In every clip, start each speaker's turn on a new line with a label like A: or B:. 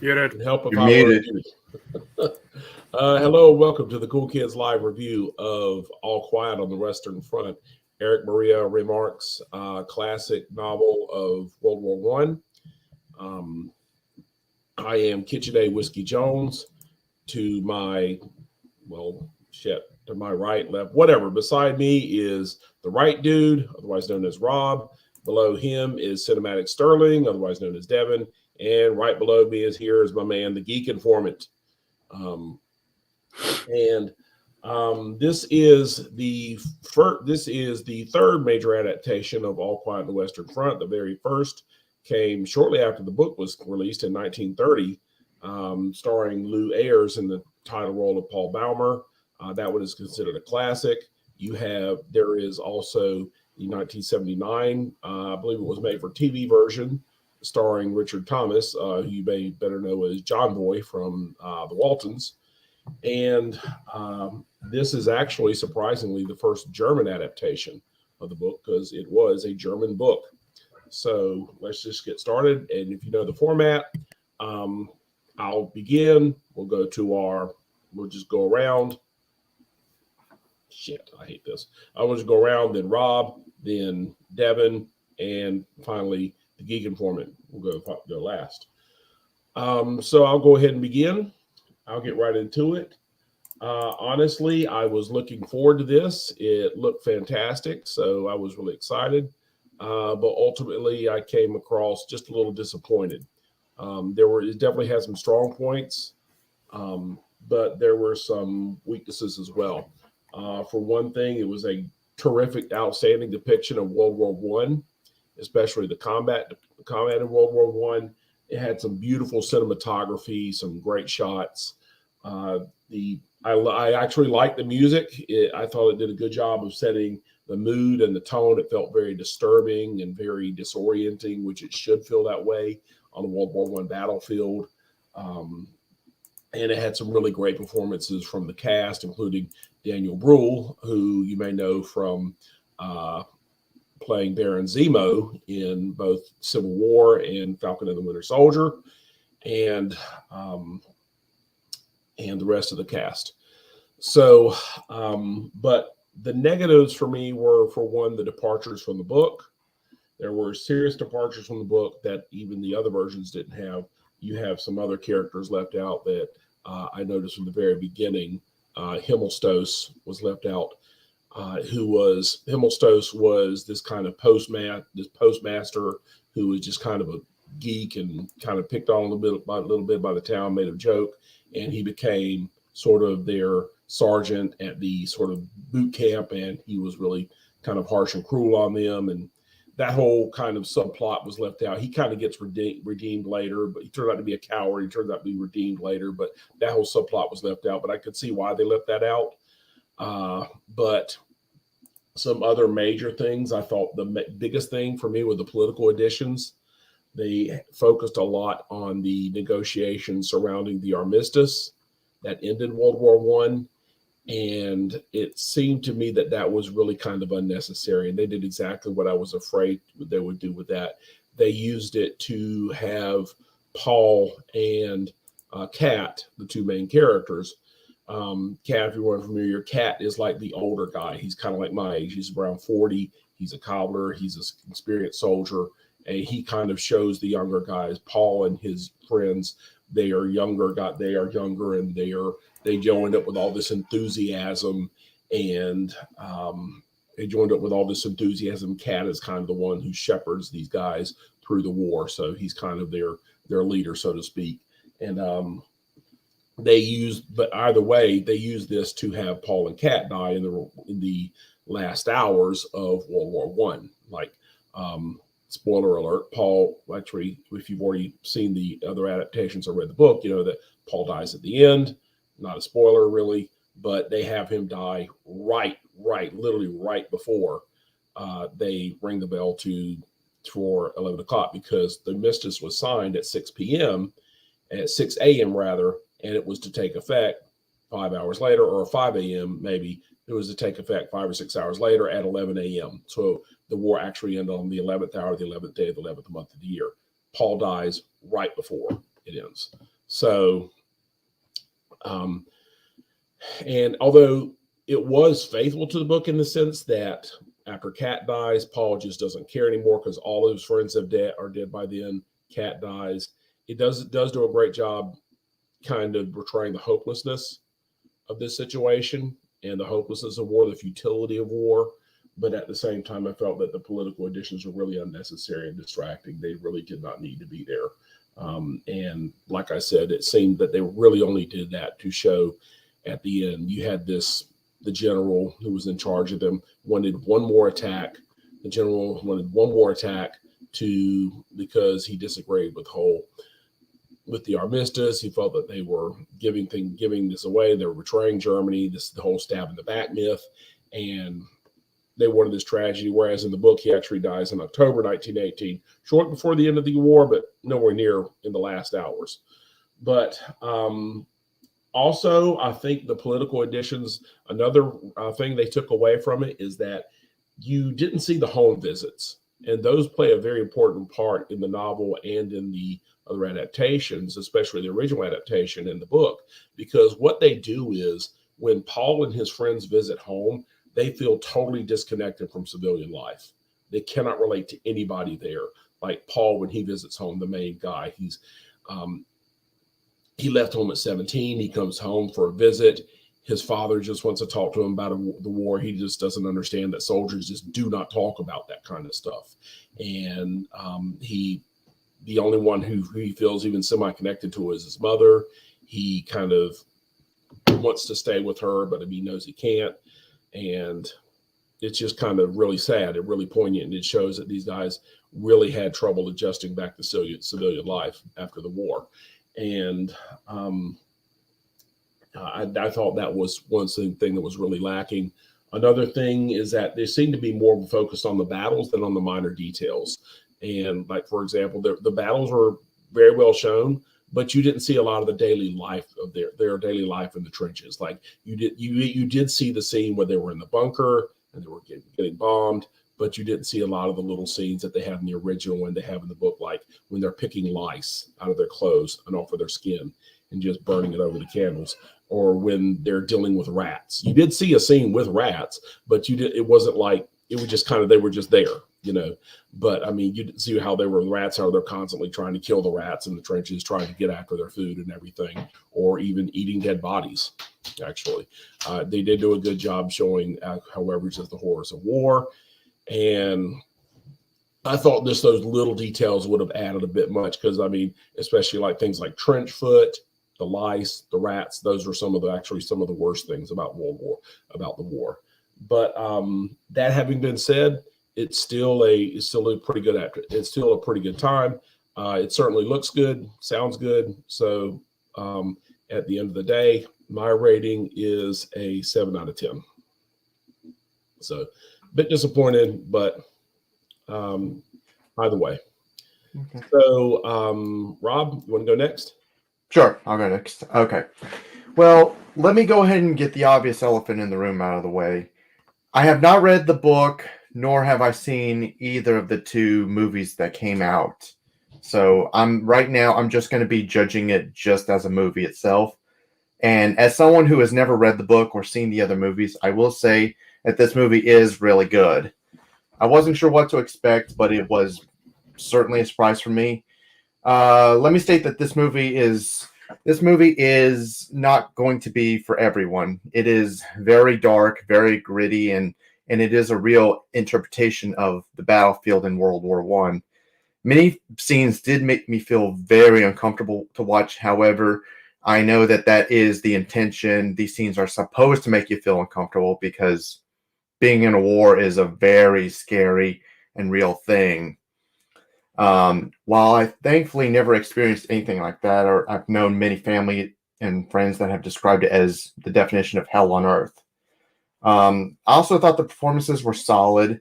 A: Muted.
B: Help if
C: You're
B: I were
C: muted.
B: muted. Hello, welcome to the Cool Kids Live review of All Quiet on the Western Front. Eric Maria Remarks, classic novel of World War One. I am KitchenAid Whiskey Jones. To my, to my right, left, whatever. Beside me is the right dude, otherwise known as Rob. Below him is Cinematic Sterling, otherwise known as Devin. And right below me is my man, the Geek Informant. This is the third major adaptation of All Quiet on the Western Front. The very first came shortly after the book was released in 1930, starring Lou Ayres in the title role of Paul Baumer. That one is considered a classic. There is also the 1979, I believe it was made for TV version, starring Richard Thomas, who you may better know as John Boy from the Waltons. And this is actually, surprisingly, the first German adaptation of the book because it was a German book. So let's just get started. And if you know the format, I'll begin. We'll just go around. Shit, I hate this. I will just go around, then Rob, then Devin, and finally the Geek Informant will go last. So I'll go ahead and begin. I'll get right into it. Honestly, I was looking forward to this. It looked fantastic, so I was really excited. But ultimately, I came across just a little disappointed. It definitely had some strong points, but there were some weaknesses as well. For one thing, it was a terrific, outstanding depiction of World War One, especially the combat in World War One. It had some beautiful cinematography, some great shots. I actually liked the music. I thought it did a good job of setting the mood and the tone. It felt very disturbing and very disorienting, which it should feel that way on a World War One battlefield. And it had some really great performances from the cast, including Daniel Bruhl, who you may know from playing Baron Zemo in both Civil War and Falcon and the Winter Soldier, and the rest of the cast. So, but the negatives for me were, for one, the departures from the book. There were serious departures from the book that even the other versions didn't have. You have some other characters left out that I noticed from the very beginning. Himmelstoss was left out. Himmelstoss was this kind of postmaster who was just kind of a geek and kind of picked on a little bit by the town, made a joke, and he became sort of their sergeant at the sort of boot camp, and he was really kind of harsh and cruel on them, and that whole kind of subplot was left out. He kind of gets redeemed later, but he turned out to be a coward. He turned out to be redeemed later, but that whole subplot was left out. But I could see why they left that out. But some other major things, I thought the biggest thing for me were the political additions. They focused a lot on the negotiations surrounding the armistice that ended World War One. And it seemed to me that was really kind of unnecessary. And they did exactly what I was afraid they would do with that. They used it to have Paul and Kat, the two main characters. Kat, if you're familiar, Kat is like the older guy. He's kind of like my age. He's around 40. He's a cobbler. He's an experienced soldier. And he kind of shows the younger guys, Paul and his friends, they are younger, and they joined up with all this enthusiasm, and Kat is kind of the one who shepherds these guys through the war. So he's kind of their leader, so to speak. And but either way, they used this to have Paul and Kat die in the last hours of World War One. Like, spoiler alert, Paul, actually, if you've already seen the other adaptations or read the book, you know that Paul dies at the end. Not a spoiler, really, but they have him die literally right before they ring the bell for 11 o'clock, because the armistice was signed at 6 a.m. rather, and it was to take effect 5 hours later, or 5 a.m. maybe. It was to take effect 5 or 6 hours later at 11 a.m. So the war actually ended on the 11th hour, the 11th day of the 11th month of the year. Paul dies right before it ends. So, and although it was faithful to the book in the sense that after Kat dies, Paul just doesn't care anymore because all of his friends are dead by then. Kat dies. It does do a great job kind of portraying the hopelessness of this situation and the hopelessness of war, the futility of war. But at the same time, I felt that the political additions were really unnecessary and distracting. They really did not need to be there. And like I said, it seemed that they really only did that to show at the end, you had the general who was in charge of them wanted one more attack. The general wanted one more attack because he disagreed with the armistice. He felt that they were giving this away. They were betraying Germany. The whole stab in the back myth, and they wanted this tragedy. Whereas in the book, he actually dies in October 1918, short before the end of the war, but nowhere near in the last hours. But also, I think the political additions, another thing they took away from it is that you didn't see the home visits. And those play a very important part in the novel and in the other adaptations, especially the original adaptation in the book, because what they do is when Paul and his friends visit home, they feel totally disconnected from civilian life. They cannot relate to anybody there. Like Paul, when he visits home, the main guy, he left home at 17. He comes home for a visit. His father just wants to talk to him about the war. He just doesn't understand that soldiers just do not talk about that kind of stuff. And the only one who he feels even semi-connected to is his mother. He kind of wants to stay with her, but he knows he can't. And it's just kind of really sad and really poignant. And it shows that these guys really had trouble adjusting back to civilian life after the war. And I thought that was one thing that was really lacking. Another thing is that there seemed to be more focused on the battles than on the minor details. And like, for example, the battles were very well shown, but you didn't see a lot of the daily life of their daily life in the trenches. Like you did see the scene where they were in the bunker and they were getting bombed, but you didn't see a lot of the little scenes that they have in the original and they have in the book, like when they're picking lice out of their clothes and off of their skin and just burning it over the candles, or when they're dealing with rats. You did see a scene with rats, but it wasn't like, it was just kind of, they were just there, But I mean, you didn't see how they were rats, how they're constantly trying to kill the rats in the trenches, trying to get after their food and everything, or even eating dead bodies. Actually, they did do a good job showing, however, just the horrors of war. And I thought those little details would have added a bit much, because I mean, especially like things like trench foot, the lice, the rats, those are some of the worst things about the war. But that having been said, it's still a pretty good time. It certainly looks good, sounds good. So at the end of the day, my rating is a 7 out of 10. So a bit disappointed, but either way. Okay. So Rob, you want to go next?
A: Sure, I'll go next. Okay. Well, let me go ahead and get the obvious elephant in the room out of the way. I have not read the book, nor have I seen either of the two movies that came out. So I'm just going to be judging it just as a movie itself. And as someone who has never read the book or seen the other movies, I will say that this movie is really good. I wasn't sure what to expect, but it was certainly a surprise for me. Let me state that this movie is not going to be for everyone. It is very dark, very gritty, and it is a real interpretation of the battlefield in World War I. Many scenes did make me feel very uncomfortable to watch. However, I know that is the intention. These scenes are supposed to make you feel uncomfortable because being in a war is a very scary and real thing. While I thankfully never experienced anything like that, or I've known many family and friends that have described it as the definition of hell on earth. I also thought the performances were solid.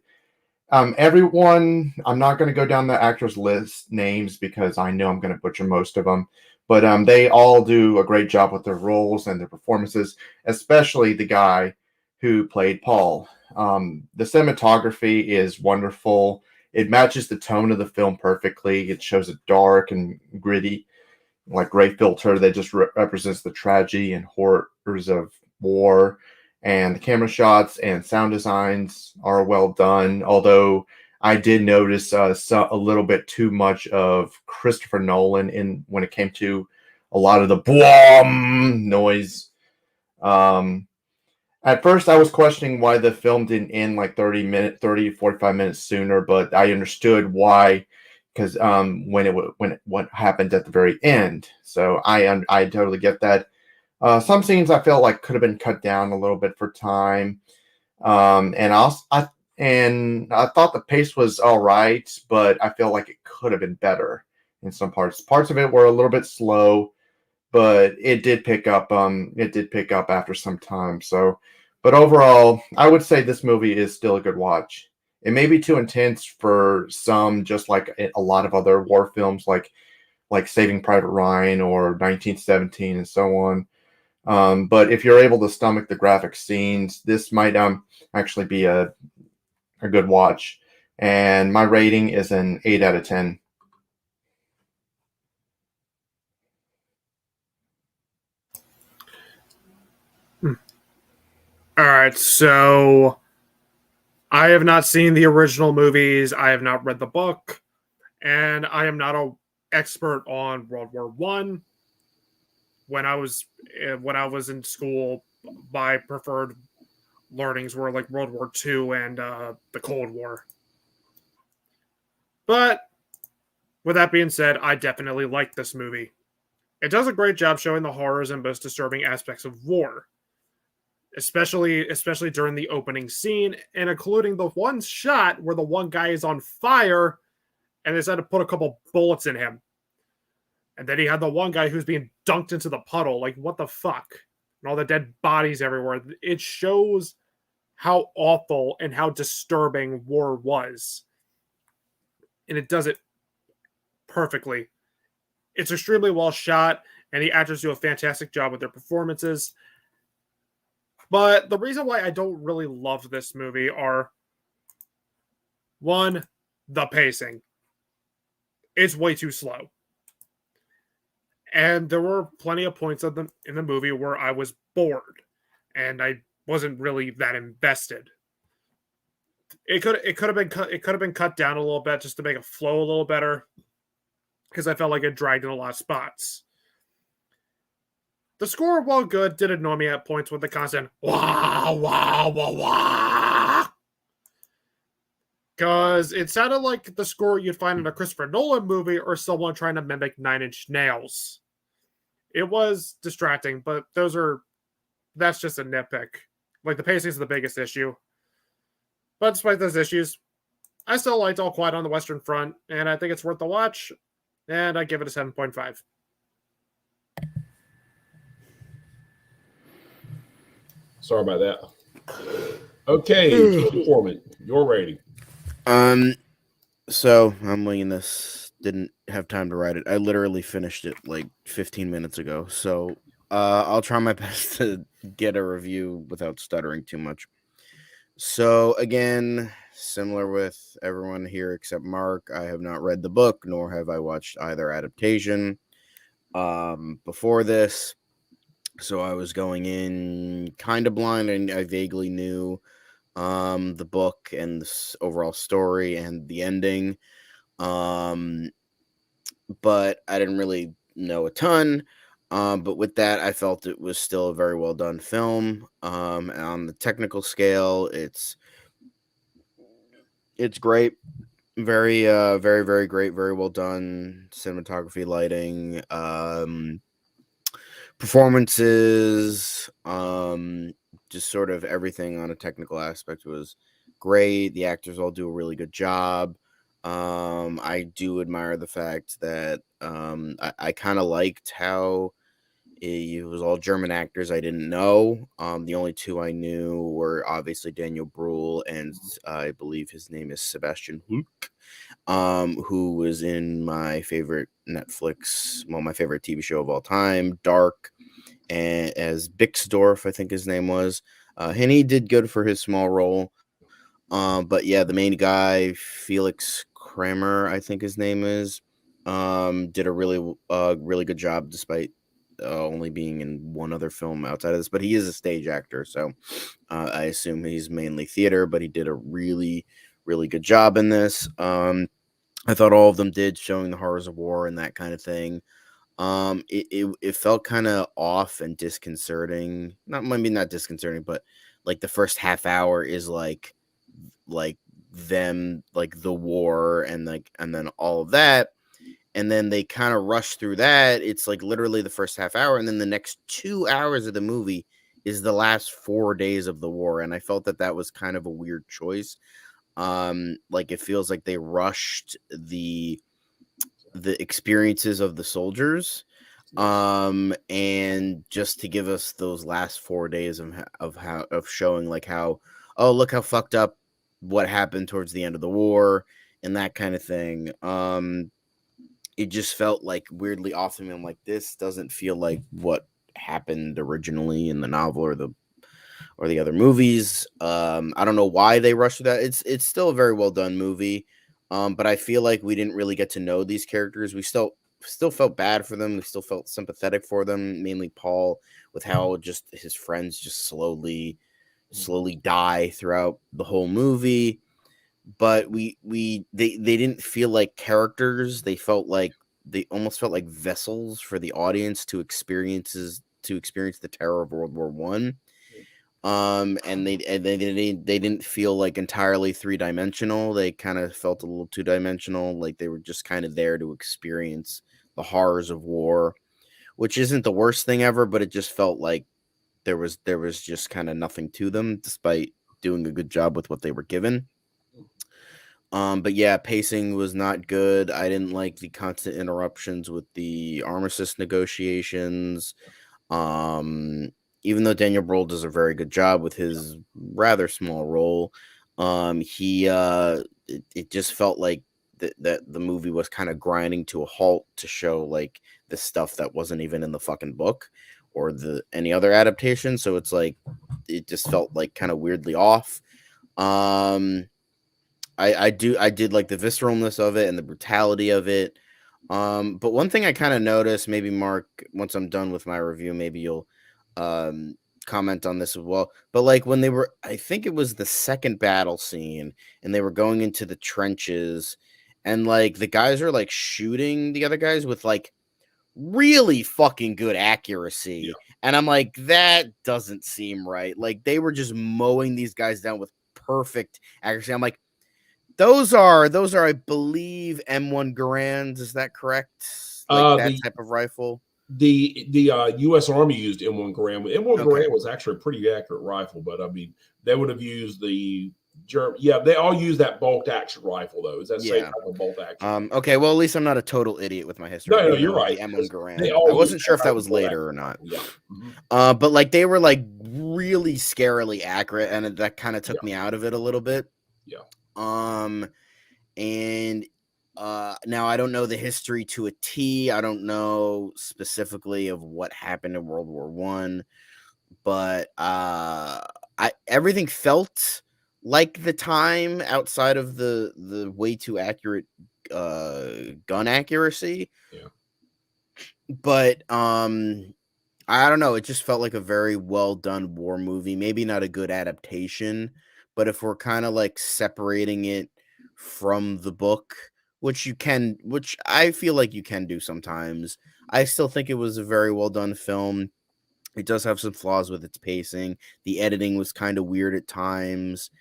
A: Everyone, I'm not going to go down the actors list names because I know I'm going to butcher most of them, but they all do a great job with their roles and their performances, especially the guy who played Paul. The cinematography is wonderful. It matches the tone of the film perfectly. It shows it dark and gritty. like gray filter that just represents the tragedy and horrors of war. And the camera shots and sound designs are well done, although I did notice a little bit too much of Christopher Nolan in when it came to a lot of the boom noise. Um, at first, I was questioning why the film didn't end like 45 minutes sooner, but I understood why, because when what happened at the very end. So I totally get that. Some scenes I felt like could have been cut down a little bit for time. And I thought the pace was all right, but I feel like it could have been better in some parts. Parts of it were a little bit slow, but it did pick up. It did pick up after some time. So, but overall, I would say this movie is still a good watch. It may be too intense for some, just like a lot of other war films, like Saving Private Ryan or 1917 and so on. But if you're able to stomach the graphic scenes, this might actually be a good watch. And my rating is an 8 out of 10.
C: All right, so I have not seen the original movies. I have not read the book, and I am not an expert on World War One. When I was in school, my preferred learnings were like World War Two and the Cold War. But with that being said, I definitely like this movie. It does a great job showing the horrors and most disturbing aspects of war, especially during the opening scene, and including the one shot where the one guy is on fire and they decided to put a couple bullets in him. And then he had the one guy who's being dunked into the puddle. Like, what the fuck? And all the dead bodies everywhere. It shows how awful and how disturbing war was. And it does it perfectly. It's extremely well shot, and the actors do a fantastic job with their performances. But the reason why I don't really love this movie are, one, the pacing. It's way too slow. And there were plenty of points in the movie where I was bored and I wasn't really that invested. It could have been cut down a little bit just to make it flow a little better, because I felt like it dragged in a lot of spots. The score, while good, did annoy me at points with the constant wah wah wah wah, because it sounded like the score you'd find in a Christopher Nolan movie or someone trying to mimic Nine Inch Nails. It was distracting, but that's just a nitpick. Like, the pacing is the biggest issue. But despite those issues, I still liked All Quiet on the Western Front, and I think it's worth the watch, and I give it a 7.5.
B: Sorry about that. Okay, Foreman, your rating.
D: So I'm winging this. Didn't have time to write it. I literally finished it like 15 minutes ago. So I'll try my best to get a review without stuttering too much. So again, similar with everyone here except Mark, I have not read the book, nor have I watched either adaptation before this. So I was going in kind of blind, and I vaguely knew the book and the overall story and the ending. But I didn't really know a ton. But with that, I felt it was still a very well done film. On the technical scale, it's great. Very, very, very great. Very well done. Cinematography, lighting, performances, just sort of everything on a technical aspect was great. The actors all do a really good job. I do admire the fact that I kind of liked how it was all German actors I didn't know. The only two I knew were obviously Daniel Bruhl and I believe his name is Sebastian Hulk, who was in my favorite my favorite TV show of all time, Dark, and as Bixdorf, I think his name was. And he did good for his small role. But yeah, the main guy, Felix Kramer, I think his name is. did a really good job despite only being in one other film outside of this. But he is a stage actor, so I assume he's mainly theater. But he did a really good job in this. I thought all of them did, showing the horrors of war and that kind of thing. It felt kind of off and disconcerting. Not disconcerting, but like the first half hour is like them, like the war and then all of that, and then they kind of rush through that. It's like literally the first half hour, and then the next 2 hours of the movie is the last 4 days of the war, and I felt that was kind of a weird choice. Like it feels like they rushed the experiences of the soldiers, and just to give us those last 4 days of showing like how, oh, look how fucked up what happened towards the end of the war and that kind of thing. It just felt like weirdly off to me. I'm like, this doesn't feel like what happened originally in the novel or the other movies. I don't know why they rushed through that. It's still a very well done movie. But I feel like we didn't really get to know these characters. We still felt bad for them. We still felt sympathetic for them, mainly Paul, with how just his friends just slowly die throughout the whole movie. But they didn't feel like characters. They almost felt like vessels for the audience to experience the terror of World War One. And they didn't feel like entirely 3-dimensional. They kind of felt a little 2-dimensional, like they were just kind of there to experience the horrors of war, which isn't the worst thing ever, but it just felt like there was just kind of nothing to them, despite doing a good job with what they were given. But yeah, pacing was not good. I didn't like the constant interruptions with the armistice negotiations. Even though Daniel Brühl does a very good job with his rather small role, it just felt like that the movie was kind of grinding to a halt to show like the stuff that wasn't even in the fucking book or any other adaptation. So it's like it just felt like kind of weirdly off. I did like the visceralness of it and the brutality of it. But one thing I kind of noticed, maybe Mark, once I'm done with my review, maybe you'll comment on this as well. But like when I think it was the second battle scene and they were going into the trenches and like the guys are like shooting the other guys with like really fucking good accuracy.
B: Yeah.
D: And I'm like, that doesn't seem right. Like they were just mowing these guys down with perfect accuracy. I'm like, those are, I believe, M1 Garands. Is that correct? Like that type of rifle.
B: The U.S. Army used M1 Garand. M1 Garand was actually a pretty accurate rifle, but I mean, they would have used the German. Yeah, they all use that bolt action rifle, though. Is that same type of bolt action?
D: Okay, well, at least I'm not a total idiot with my history.
B: No, you're right.
D: The M1 Garand. I wasn't sure if that was later or not.
B: Yeah.
D: But like they were like really scarily accurate, and that kind of took me out of it a little bit.
B: Yeah.
D: And now I don't know the history to a T. I don't know specifically of what happened in World War One, but everything felt like the time outside of the way too accurate gun accuracy.
B: Yeah.
D: But I don't know. It just felt like a very well done war movie. Maybe not a good adaptation, but if we're kind of like separating it from the book, which I feel like you can do sometimes, I still think it was a very well done film. It does have some flaws with its pacing. The editing was kind of weird at times,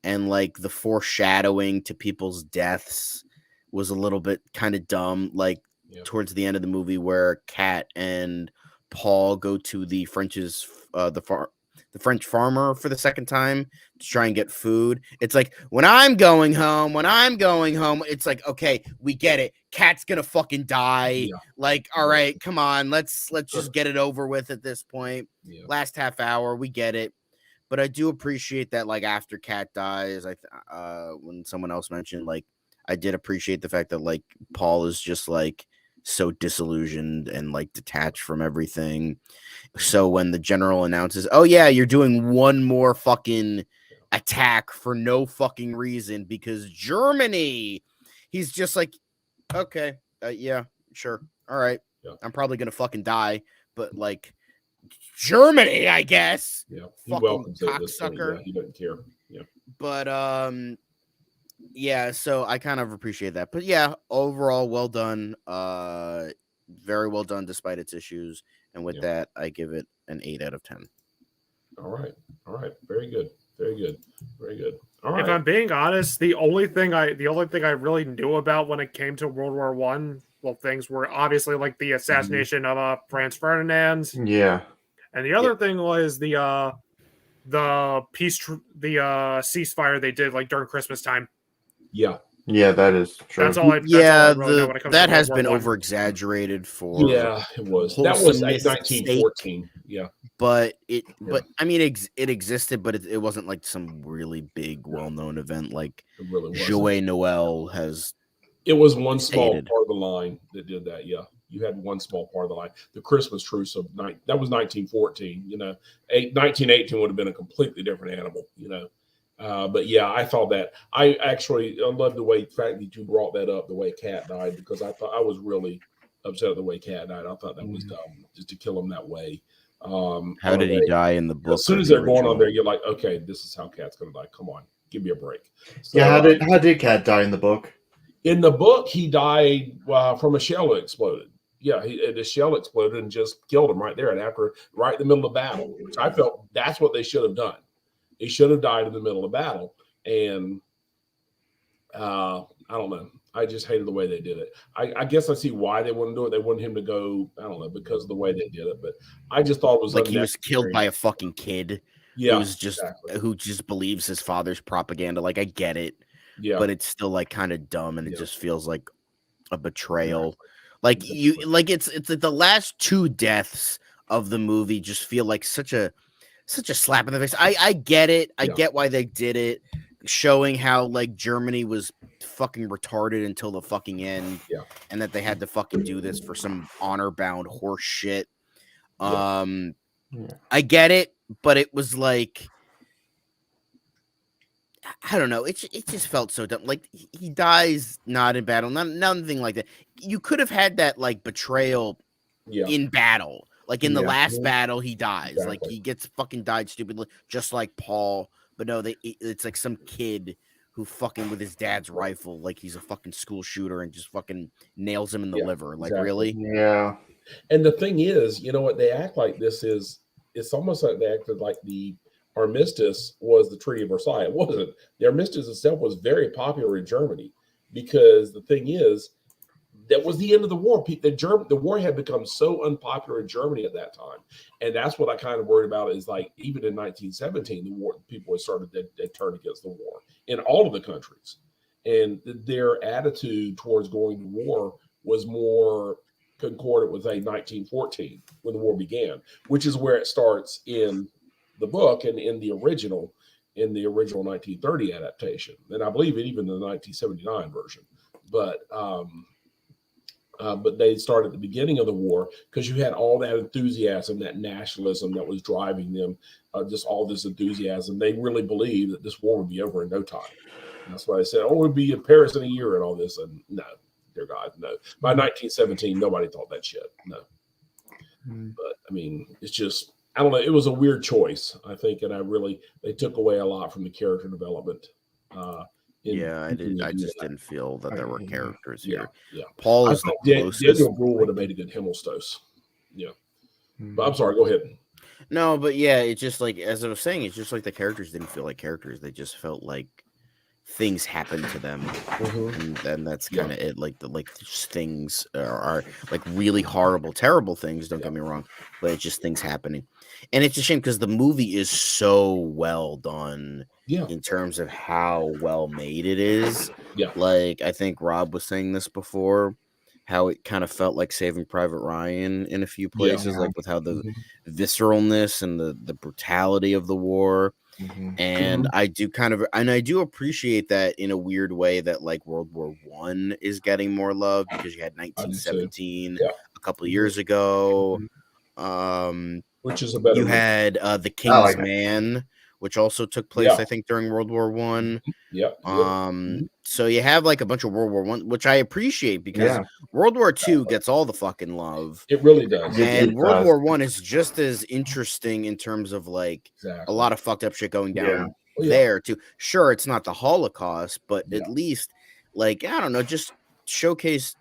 D: and like the foreshadowing to people's deaths was a little bit kind of dumb. Like towards the end of the movie, where Kat and Paul go to the French farmer for the second time to try and get food. It's like, when I'm going home, it's like, okay, we get it. Kat's gonna fucking die.
B: Yeah.
D: Like, all right, come on, let's just get it over with at this point.
B: Yeah.
D: Last half hour, we get it. But I do appreciate that, like, after Kat dies, when someone else mentioned, like, I did appreciate the fact that, like, Paul is just, like, so disillusioned and, like, detached from everything. So when the general announces, oh, yeah, you're doing one more fucking attack for no fucking reason because Germany, he's just like, okay, Yeah, sure. All right.
B: Yeah.
D: I'm probably gonna fucking die, but like Germany, I guess.
B: Yeah, he
D: Fucking
B: welcomes it at this point.
D: cocksucker.
B: Yeah, he doesn't care. Yeah,
D: But yeah, so I kind of appreciate that. But yeah, overall, well done. Very well done despite its issues. And with that, I give it an 8 out of 10.
B: All right. Very good. Very good. Very good. All right.
C: If I'm being honest, the only thing I really knew about when it came to World War One, well, things were obviously like the assassination of Franz Ferdinand,
A: Yeah.
C: and the other thing was the ceasefire they did like during Christmas time.
B: Yeah.
A: Yeah, that is true.
C: That's all I really know when it comes
D: that
C: to
D: has
C: World
D: been
C: War I.
D: over exaggerated for
B: Yeah, it was. That was like
D: wholesomeness
B: 1914. Yeah.
D: But I mean, it existed, but it wasn't like some really big, well-known event like
B: It really wasn't.
D: Joyeux Noel has.
B: It was one small
D: stated.
B: part of the line that did that. Yeah, you had one small part of the line. The Christmas truce of that was 1914. 1918 would have been a completely different animal. But yeah, I thought that. I love the fact that you brought that up, the way Cat died, because I thought I was really upset at the way Cat died. I thought that was dumb, just to kill him that way.
D: How did he die in the book?
B: As soon as they're going on there, you're like, okay, this is how Cat's going to die. Come on, give me a break. So,
A: yeah, how did Cat die in the book?
B: In the book, he died from a shell that exploded. Yeah, the shell exploded and just killed him right there, and right in the middle of battle. Which I felt that's what they should have done. He should have died in the middle of battle, and I don't know. I just hated the way they did it. I guess I see why they wouldn't do it. They wanted him to go, I don't know, because of the way they did it. But I just thought it was
D: like he was killed by a fucking kid.
B: Yeah,
D: who just believes his father's propaganda. Like I get it, but it's still like kind of dumb, and it just feels like a betrayal. Like it's like the last two deaths of the movie just feel like such a slap in the face. I get it. I get why they did it, showing how like Germany was fucking retarded until the fucking end, and that they had to fucking do this for some honor bound horse shit. I get it, but it was like, I don't know. It just felt so dumb. Like he dies not in battle, nothing like that. You could have had that like betrayal in battle. Like in the last battle, he dies.
B: Exactly.
D: Like he gets fucking died stupidly, just like Paul. But no, it's like some kid who fucking with his dad's rifle, like he's a fucking school shooter, and just fucking nails him in the liver. Like really?
A: Yeah.
B: And the thing is, you know what? They act like it's almost like they acted like the armistice was the Treaty of Versailles. It wasn't. The armistice itself was very popular in Germany, because the thing is, that was the end of the war. The war had become so unpopular in Germany at that time, and that's what I kind of worried about. Is like even in 1917, the war people had started they turned against the war in all of the countries, and their attitude towards going to war was more concordant with 1914 when the war began, which is where it starts in the book and in the original 1930 adaptation, and I believe even the 1979 version, but they started at the beginning of the war because you had all that enthusiasm, that nationalism that was driving them, just all this enthusiasm. They really believed that this war would be over in no time. And that's why they said, we'll be in Paris in a year and all this. And no, dear God, no. By 1917, nobody thought that shit. No. But, I mean, it's just, I don't know. It was a weird choice, I think. And they took away a lot from the character development.
D: I just didn't feel that there were characters here.
B: Yeah.
D: Paul is the closest.
B: Daniel Bruhl would have made a good Himmelstos. Yeah. But I'm sorry, go ahead.
D: No, but yeah, it's just like, as I was saying, it's just like the characters didn't feel like characters. They just felt like things happened to them. And then that's kind of it. Like just things are like really horrible, terrible things. Don't get me wrong, but it's just things happening. And it's a shame because the movie is so well done. In terms of how well made it is. Like I think Rob was saying this before, how it kind of felt like Saving Private Ryan in a few places, like with how the visceralness and the brutality of the war. And I do appreciate that in a weird way, that like World War I is getting more love, because you had 1917 a couple of years ago.
B: Which is a better
D: you had The King's Man, which also took place, I think, during World War One.
B: Yep.
D: So you have like a bunch of World War One, which I appreciate because World War Two gets all the fucking love.
B: It really does.
D: And World War One is just as interesting in terms of like a lot of fucked up shit going down there too. Sure, it's not the Holocaust, but at least like I don't know, just showcase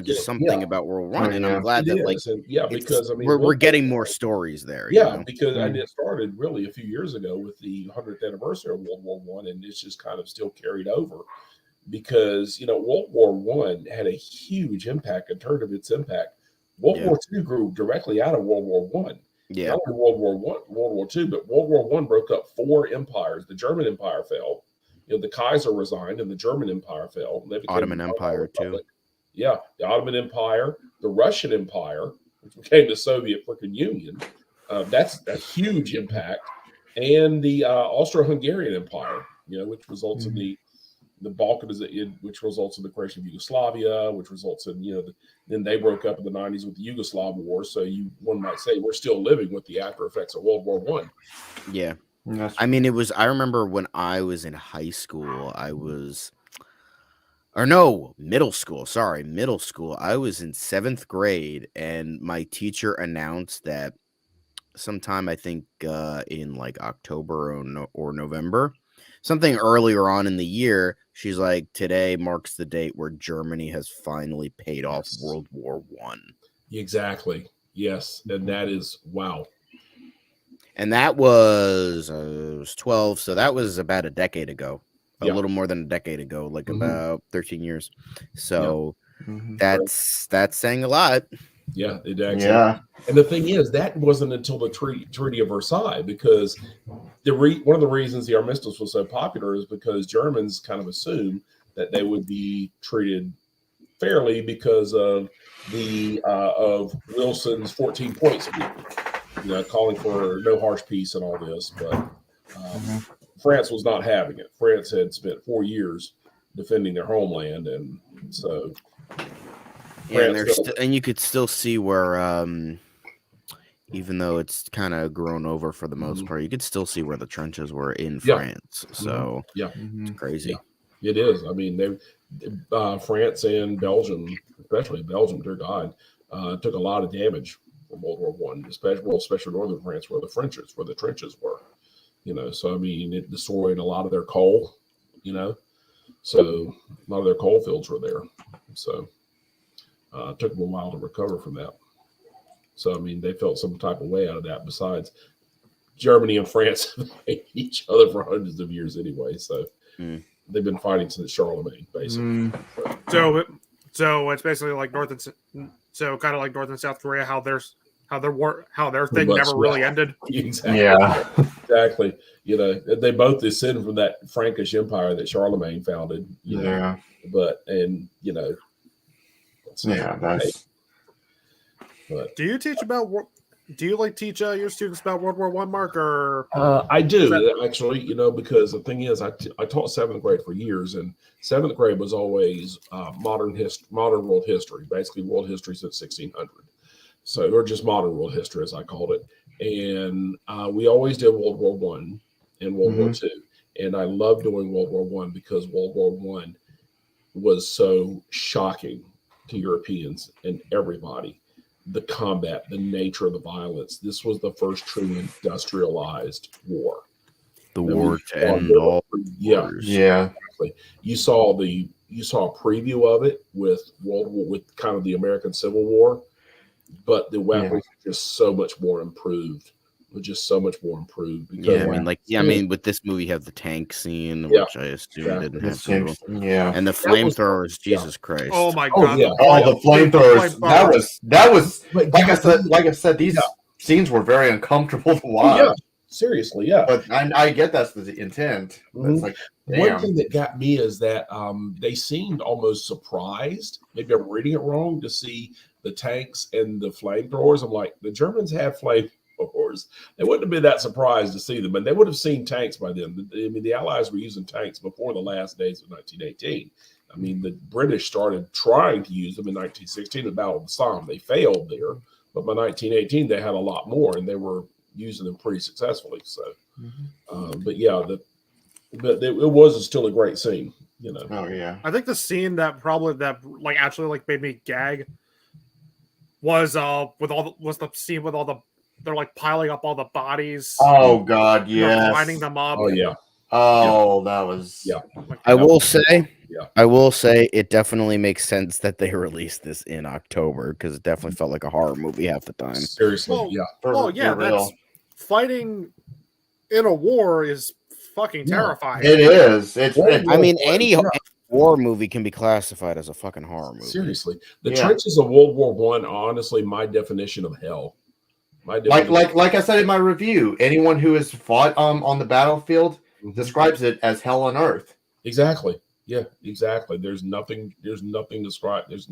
D: just something about World War One. And I'm glad that like
B: because I mean
D: we're getting more stories there.
B: Because and it started really a few years ago with the 100th anniversary of World War One, and it's just kind of still carried over because World War One had a huge impact in terms of its impact. World War Two grew directly out of World War One. Not only World War Two, but World War One broke up 4 empires. The German Empire fell. The Kaiser resigned, and the German Empire fell. And they became
D: Ottoman Empire too.
B: Yeah, the Ottoman Empire, the Russian Empire, which became the Soviet freaking Union. That's a huge impact, and the Austro-Hungarian Empire, which results in the Balkanization, which results in the creation of Yugoslavia, which results in then they broke up in the 90s with the Yugoslav War. So one might say we're still living with the after effects of World War One.
D: Yeah, I mean I remember when I was in high school, middle school. Middle school. I was in 7th grade, and my teacher announced that sometime, I think, in like October or November, something earlier on in the year, she's like, today marks the date where Germany has finally paid off World War One.
B: Exactly. Yes. And that is, wow.
D: And that was, I was 12, so that was about a decade ago. A little more than a decade ago, like about 13 years. So that's saying a lot.
B: Yeah, it actually. And the thing is, that wasn't until the Treaty of Versailles, because one of the reasons the armistice was so popular is because Germans kind of assumed that they would be treated fairly because of of Wilson's 14 points, calling for no harsh peace and all this, but. France was not having it. France had spent 4 years defending their homeland, and so
D: and you could still see where, even though it's kind of grown over for the most part, you could still see where the trenches were in France. So it's crazy.
B: Yeah. It is. I mean, France and Belgium, especially Belgium, dear God, took a lot of damage from World War One, especially northern France, where the trenches were. So I mean, it destroyed a lot of their coal, so a lot of their coal fields were there. So it took them a while to recover from that. So, I mean, they felt some type of way out of that. Besides, Germany and France have hated each other for hundreds of years anyway. So they've been fighting since Charlemagne, basically.
C: So it's basically like kind of like North and South Korea, how their thing never really ended.
B: Exactly.
A: Yeah.
B: Exactly. They both descend from that Frankish empire that Charlemagne founded.
C: Do you teach about? Do you teach your students about World War One, Mark? Or
B: I do actually. Because the thing is, I taught 7th grade for years, and 7th grade was always modern world history, basically world history since 1600. So, or just modern world history, as I called it. And we always did World War One and World War Two. And I loved doing World War One because World War One was so shocking to Europeans and everybody. The combat, the nature of the violence. This was the first true industrialized war.
D: The war to end all.
B: Yeah. Exactly. You saw a preview of it with kind of the American Civil War. But the weapons are just so much more improved. Because,
D: I mean, with this movie, you have the tank scene, which I assume didn't have to.
A: Yeah,
D: and the flamethrowers. Jesus Christ!
C: Oh my God!
A: The flamethrowers. That was like I said. These scenes were very uncomfortable to watch.
B: Yeah. Seriously, yeah.
A: But I get that's the intent. It's like,
B: one thing that got me is that they seemed almost surprised. Maybe I'm reading it wrong, to see the tanks and the flamethrowers. I'm like, the Germans have flamethrowers. They wouldn't have been that surprised to see them, and they would have seen tanks by then. I mean, the Allies were using tanks before the last days of 1918. I mean, the British started trying to use them in 1916, the Battle of the Somme. They failed there, but by 1918 they had a lot more, and they were using them pretty successfully. So,
A: Mhm.
B: but yeah, it was still a great scene. You know.
A: Oh yeah.
C: I think the scene that actually made me gag was was the scene with all the they're like piling up all the bodies,
A: Oh God,
C: you know,
A: yes.
C: grinding them up.
B: Oh yeah.
A: Oh, that was.
B: Yeah.
D: I will say,
B: Yeah.
D: I will say, it definitely makes sense that they released this in October because it definitely felt like a horror movie half the time.
B: Seriously.
C: Well,
B: Yeah.
C: well, yeah,
A: For real.
C: that's fighting in a war is fucking
B: Yeah.
C: terrifying.
A: It is. It's.
B: Well,
A: it-
D: I mean,
B: Yeah.
D: any war movie can be classified as a fucking horror movie.
B: Seriously, the
A: Yeah.
B: trenches of World War One. Honestly, my definition of hell. My
A: like I said in my review, anyone who has fought on the battlefield
B: Mhm.
A: describes it as hell on earth.
B: Exactly. Yeah, exactly. There's nothing described. There's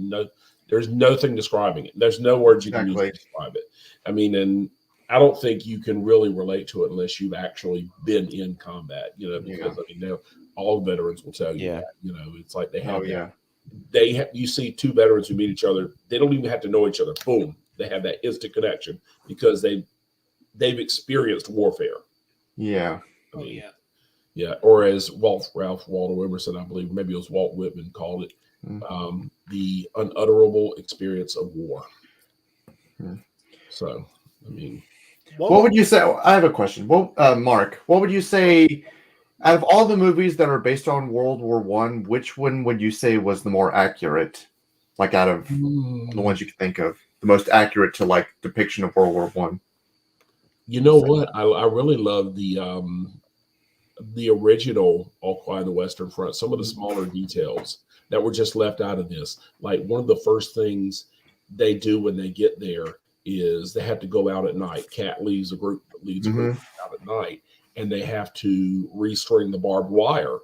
B: nothing describing it. There's no words you can use to
A: Exactly.
B: describe it. I mean, and I don't think you can really relate to it unless you've actually been in combat, you know, because I mean, all veterans will tell you
D: Yeah.
B: that, you know, it's like they have
A: Oh yeah.
B: you see two veterans who meet each other, they don't even have to know each other. Boom. They have that instant connection because they've experienced warfare.
A: Yeah.
B: I mean, yeah, or as Ralph Waldo Emerson, I believe, maybe it was Walt Whitman, called it, the unutterable experience of war. So, I mean,
A: What would you say? I have a question. Well, Mark, what would you say out of all the movies that are based on World War One? Which one would you say was the more accurate? Like out of the ones you can think of, the most accurate to like depiction of World War One.
B: You know what? I really love the original All Quiet on the Western Front. Some of the smaller details that were just left out of this. Like one of the first things they do when they get there is they have to go out at night. Cat leads a group out at night, and they have to restring the barbed wire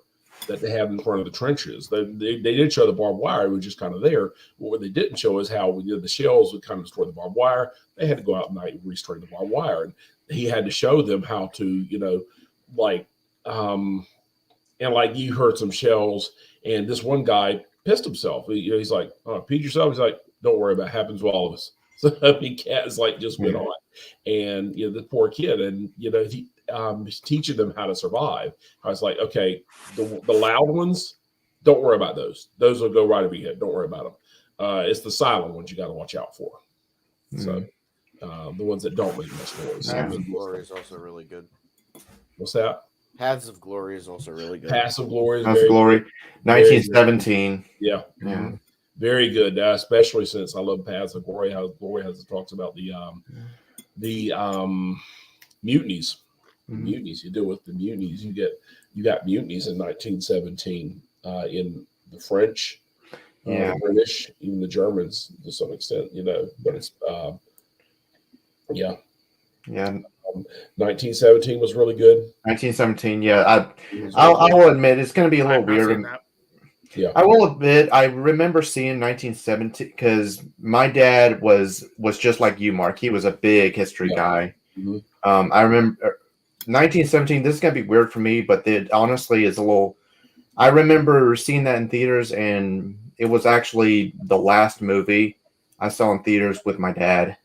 B: that they have in front of the trenches. They did show the barbed wire; it was just kind of there. But what they didn't show is how the shells would kind of destroy the barbed wire. They had to go out at night and restring the barbed wire, and he had to show them how to, you know, like. And like you heard some shells, and this one guy pissed himself. He's like, "Oh, peed yourself." He's like, "Don't worry about it. Happens to all of us." So I mean, Cat is like just went on, and you know the poor kid, and you know he's teaching them how to survive. I was like, okay, the loud ones, don't worry about those. Those will go right over your head. Don't worry about them. It's the silent ones you got to watch out for. So the ones that don't make much noise.
D: Paths of Glory is also really good.
B: What's that?
D: Paths of Glory is also really good.
B: Paths of Glory.
A: Paths of Glory, 1917.
B: Yeah.
A: Yeah.
B: Very good, especially since I love Paths of Glory. How Glory talks about the mutinies. Mutinies. You deal with the mutinies. You got mutinies in 1917 in the French, British, even the Germans to some extent. You know, but it's 1917 was really good.
A: 1917. Yeah, I will admit it's going to be a little weird.
B: Yeah,
A: I will admit I remember seeing 1917 because my dad was just like you, Mark. He was a big history guy. I remember 1917. This is going to be weird for me, but it honestly is a little. I remember seeing that in theaters, and it was actually the last movie I saw in theaters with my dad.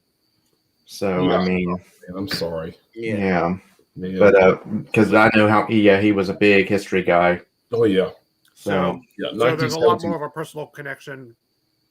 A: So I mean.
B: I'm sorry.
A: Yeah. But because I know how he was a big history guy.
B: Oh yeah.
C: So there's a lot more of a personal connection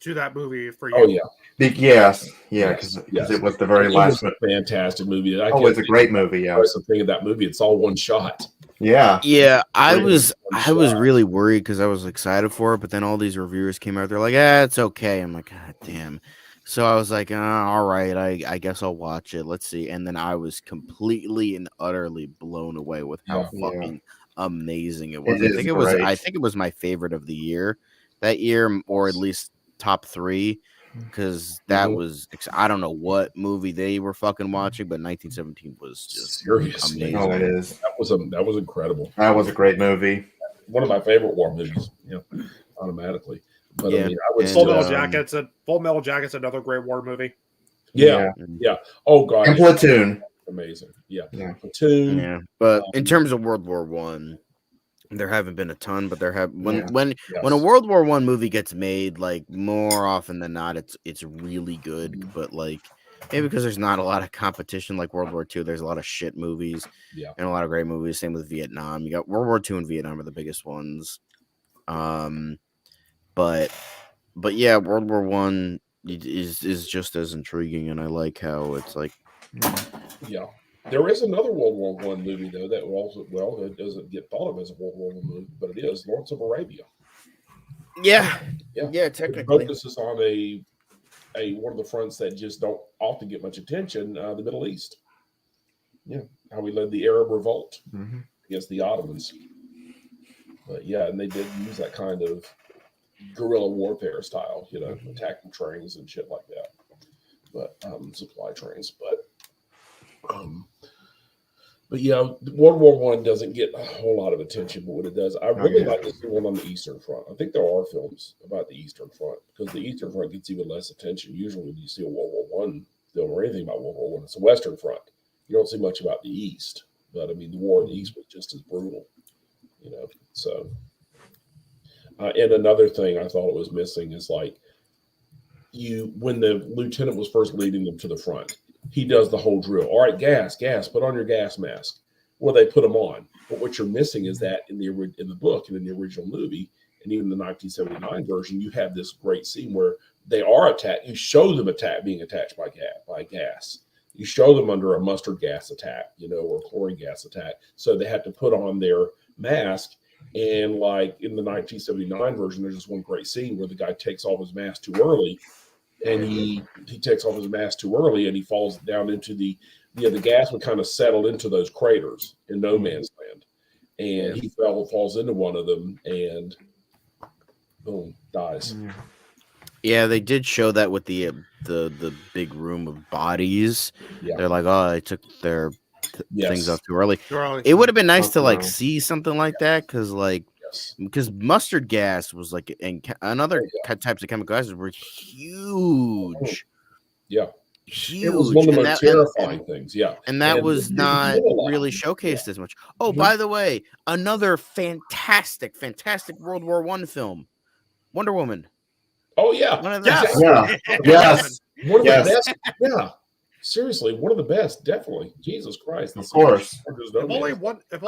C: to that movie for you.
B: Oh yeah.
A: Yes. Because it was the very last.
B: It was a fantastic movie.
A: It's a great movie. Yeah.
B: That's the thing of that movie. It's all one shot.
A: Yeah.
D: Yeah. I was really worried because I was excited for it, but then all these reviewers came out. They're like, it's okay. I'm like, God damn. So I was like, all right, I guess I'll watch it. Let's see. And then I was completely and utterly blown away with how fucking amazing it was. I think it was my favorite of the year that year, or at least top 3, because that was, I don't know what movie they were fucking watching, but 1917 was just amazing.
A: Oh, it is.
B: That was incredible.
A: That was a great movie.
B: One of my favorite war movies, automatically. But I mean, I would
C: Full Metal Jacket's another great war movie.
B: Yeah. Oh god.
A: And Platoon.
B: Amazing. Yeah.
D: Platoon. Yeah. But in terms of World War One, there haven't been a ton, but there have when a World War One movie gets made, like more often than not, it's really good. But like Maybe because there's not a lot of competition like World War II. There's a lot of shit movies and a lot of great movies. Same with Vietnam. You got World War II and Vietnam are the biggest ones. But yeah, World War One is just as intriguing, and I like how it's like.
B: Yeah. There is another World War One movie though that also it doesn't get thought of as a World War One movie, but it is Lawrence of Arabia.
D: Yeah,
B: Yeah.
D: technically.
B: It focuses on a one of the fronts that just don't often get much attention, the Middle East. Yeah, how he led the Arab revolt against the Ottomans. But yeah, and they did use that kind of guerrilla warfare style, attacking trains and shit like that. But supply trains, but yeah, World War One doesn't get a whole lot of attention, but what it does, I really like to see one on the Eastern Front. I think there are films about the Eastern Front because the Eastern Front gets even less attention. Usually, when you see a World War One film or anything about World War One, it's the Western Front. You don't see much about the East, but I mean, the war in the East was just as brutal, So, and another thing I thought it was missing is like when the lieutenant was first leading them to the front. He does the whole drill. All right, gas, put on your gas mask. Well, they put them on. But what you're missing is that in the book and in the original movie, and even the 1979 version, you have this great scene where they are attacked. You show them being attacked by gas. You show them under a mustard gas attack, or chlorine gas attack. So they have to put on their mask. And like in the 1979 version, there's this one great scene where the guy takes off his mask too early. And he takes off his mask too early, and he falls down into the gas would kind of settle into those craters in no man's land, and he falls into one of them, and boom, dies.
D: Yeah, they did show that with the big room of bodies. Yeah. They're like, oh, they took their things off too early. It would have been nice to like see something like that because mustard gas was like, and other types of chemical gases were huge.
B: Yeah.
D: Huge.
B: It was one of the most terrifying things. Yeah.
D: And that was not really showcased as much. Oh, by the way, another fantastic World War I film, Wonder Woman.
B: Oh, yeah.
A: One of the yes.
B: One of the best. Yeah. Seriously, one of the best, definitely. Jesus Christ.
A: Of course.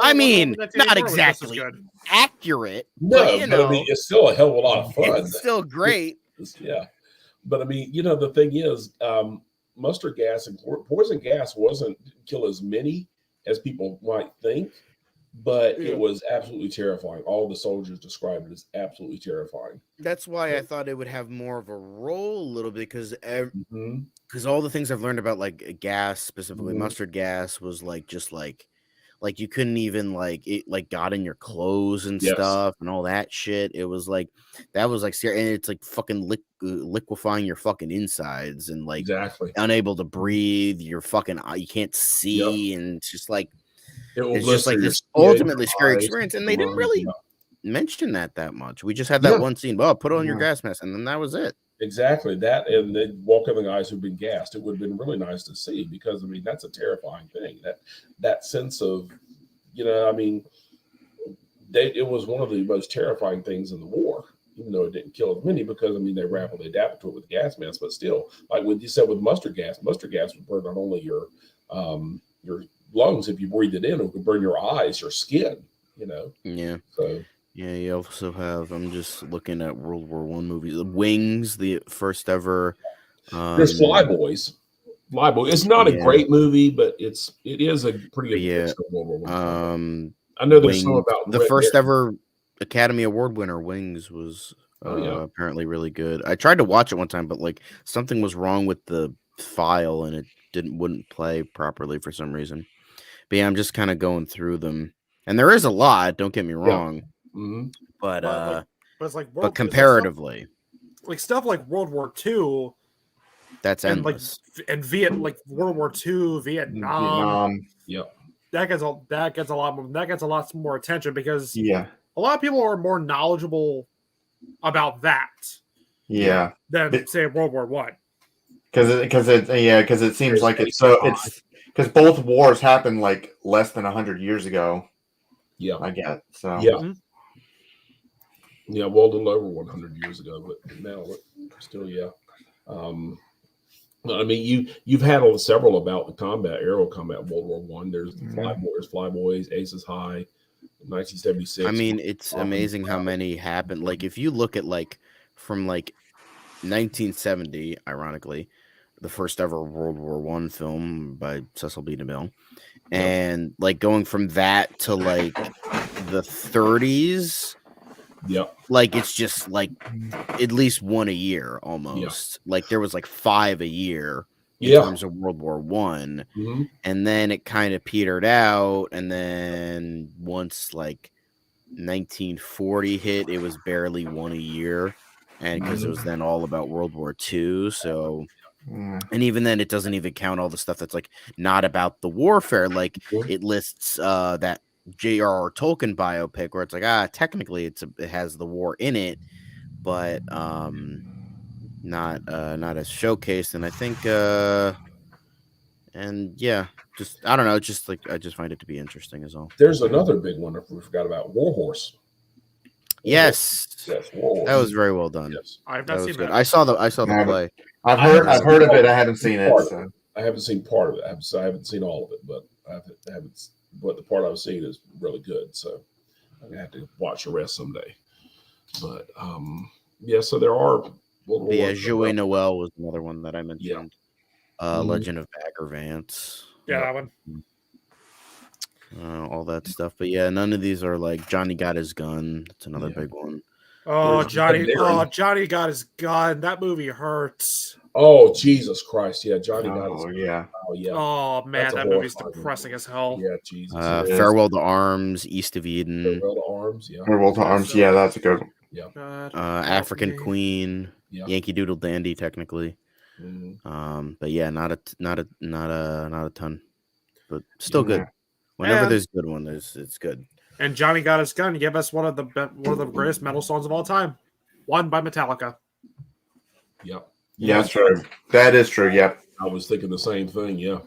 D: I mean, not exactly accurate.
B: No, but I mean, it's still a hell of a lot of fun.
D: It's still great.
B: Yeah. But I mean, the thing is, mustard gas and poison gas didn't kill as many as people might think, but it was absolutely terrifying. All the soldiers described it as absolutely terrifying.
D: That's why I thought it would have more of a role a little bit because all the things I've learned about like gas, specifically mustard gas, was like just like you couldn't even it got in your clothes and stuff and all that shit. It was like that was like and it's like fucking liquefying your fucking insides and like unable to breathe. You're fucking you can't see and it's just like it's just like this ultimately scary experience. And they didn't really mention that much. We just had that one scene. Oh, put on your gas mask, and then that was it.
B: Exactly that, and they walk on the guys who've been gassed. It would have been really nice to see because I mean that's a terrifying thing. That sense of, I mean, it was one of the most terrifying things in the war. Even though it didn't kill as many, because I mean they rapidly adapted to it with the gas mask, but still, like what you said with mustard gas would burn not only your lungs if you breathe it in, it could burn your eyes, your skin.
D: Yeah.
B: So.
D: Yeah, you also have. I'm just looking at World War I movies. The Wings, the first ever.
B: There's Flyboys. It's not a great movie, but it is a pretty good World War I. I know there's some about
D: the first ever Academy Award winner. Wings was apparently really good. I tried to watch it one time, but like something was wrong with the file and it wouldn't play properly for some reason. But yeah, I'm just kind of going through them, and there is a lot. Don't get me wrong.
B: Mm-hmm.
D: But
C: it's like
D: comparatively,
C: like stuff like World War II,
D: that's endless.
C: And World War II, Vietnam. That gets a lot more attention because a lot of people are more knowledgeable about that.
A: Yeah.
C: Than say World War I.
A: Because it seems like it's because both wars happened like less than 100 years ago.
B: Yeah,
A: I get so.
B: Yeah. Mm-hmm. Yeah, well, a little over 100 years ago, but now still, I mean, you've had several about the combat, aerial combat in World War One. There's Flyboys, Aces High, 1976.
D: I mean, it's amazing how many happened. Like, if you look at from 1970, ironically, the first ever World War One film by Cecil B. DeMille, and going from that to the 30s.
B: Yep.
D: It's just at least one a year almost. There was 5 a year in terms of World War One. And then it kind of petered out. And then once 1940 hit, it was barely one a year. And because it was then all about World War II. So, and even then it doesn't even count all the stuff that's not about the warfare. It lists that J.R.R. Tolkien biopic where it's technically it has the war in it, but not as showcased. And I think just I don't know, just I just find it to be interesting as well.
B: There's another big one we forgot about, Warhorse.
D: Yes,
B: Warhorse.
D: That was very well done.
B: Yes.
C: I've not seen that.
D: I saw the play.
A: I've heard of it. I haven't seen it. So.
B: I haven't seen part of it. I haven't seen all of it, but I haven't. But the part I've seen is really good. So I'm gonna have to watch the rest someday. But so there are.
D: Jouet Noel was another one that I mentioned. Legend of Bagger Vance.
C: Yeah, that one.
D: All that stuff. But yeah, none of these are Johnny Got His Gun. That's another big one.
C: Oh, Johnny Got His Gun. That movie hurts.
B: Oh, Jesus Christ. Yeah, Johnny Got His Gun.
A: Yeah.
B: Oh, yeah.
C: Oh, man, that movie's depressing as hell.
B: Yeah, Jesus.
D: Farewell to Arms, East of Eden.
B: Farewell to Arms, yeah.
A: Farewell to Arms, yeah, that's a good one.
B: Yeah.
D: African Queen, Yankee Doodle Dandy, technically. But yeah, not a ton, but still good. Whenever there's a good one, it's good.
C: And Johnny Got His Gun give us one of the greatest metal songs of all time, one by Metallica.
B: Yep.
A: Yeah, that's true. That is true. Yep.
B: I was thinking the same thing. Yeah.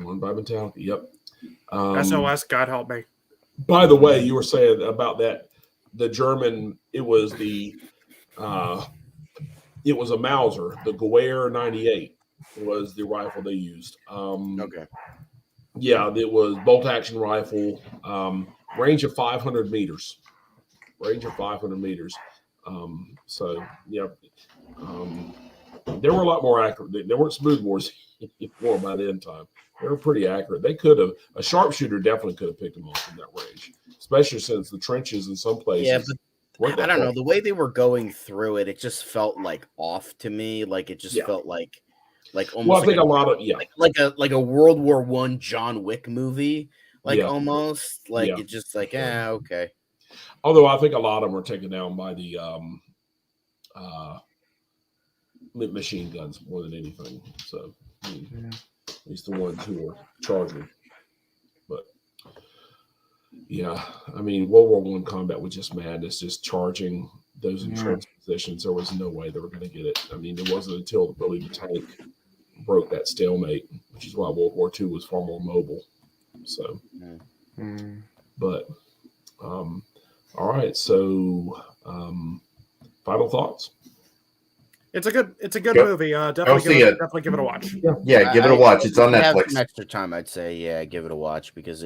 B: One by Metallica. Yep.
C: SOS, God help me.
B: By the way, you were saying about that the German. It was a Mauser. The Gewehr 98 was the rifle they used.
D: Okay.
B: Yeah, it was bolt action rifle. Range of 500 meters. So yeah. They were a lot more accurate. They weren't smoothbores anymore by the end time. They were pretty accurate. They could have, a sharpshooter definitely could have picked them off from that range, especially since the trenches in some places.
D: Yeah, but I don't know. The way they were going through it, it just felt off to me. It just felt like almost.
B: Well, I think a lot of
D: like a World War I John Wick movie, almost it's just okay.
B: Although I think a lot of them were taken down by the machine guns more than anything. So at least the ones who were charging. But yeah, I mean, World War I combat was just madness, just charging those entrenched positions. There was no way they were going to get it. I mean, it wasn't until the tank broke that stalemate, which is why World War II was far more mobile. So, but all right. So, final thoughts.
C: It's a good movie. Definitely give it a watch.
A: Yeah, give it a watch. It's on Netflix.
D: Some extra time, I'd say, give it a watch because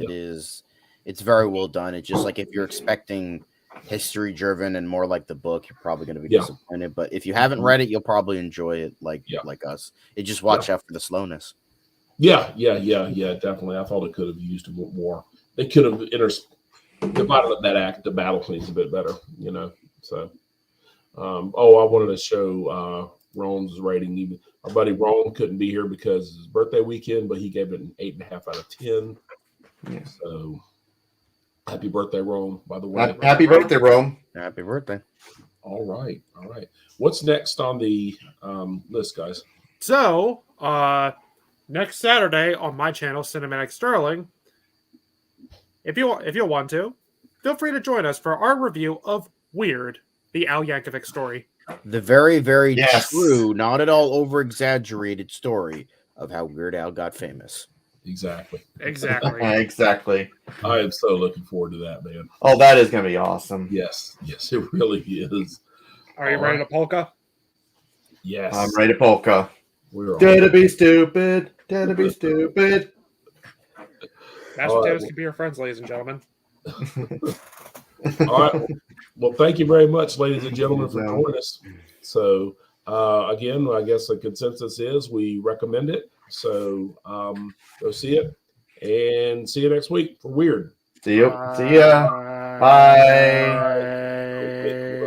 D: it's very well done. It's just if you're expecting history driven and more like the book, you're probably going to be disappointed. But if you haven't read it, you'll probably enjoy it like us. It just watch out for the slowness. Yeah,
B: definitely. I thought it could have used a bit more. They could have divided up the battle scenes a bit better, So, I wanted to show Rome's rating. Even our buddy Rome couldn't be here because it's his birthday weekend, but he gave it an 8.5 out of 10. Yeah. So, happy birthday, Rome! By the way,
A: happy birthday, Rome!
D: Happy birthday!
B: All right. What's next on the list, guys?
C: So, next Saturday on my channel, Cinematic Sterling, if you want to, feel free to join us for our review of Weird, the Al Yankovic story.
D: The very, very true, not at all over-exaggerated story of how Weird Al got famous.
B: Exactly.
A: Exactly.
B: I am so looking forward to that, man.
A: Oh, that is going to be awesome.
B: Yes, it really is.
C: Are you ready to polka?
B: Yes.
A: I'm ready to polka.
B: We're
A: Dare
B: all
A: to be stupid. Dare to be stupid.
C: Mashed
B: All right,
C: potatoes
B: well-
C: can be your friends, ladies and gentlemen.
B: all right. Well, thank you very much, ladies and gentlemen, for
A: Yeah.
B: joining us. So, again, I guess the consensus is we recommend it. So, go see it and see you next week for Weird.
A: See you. See ya. Bye.
C: Bye.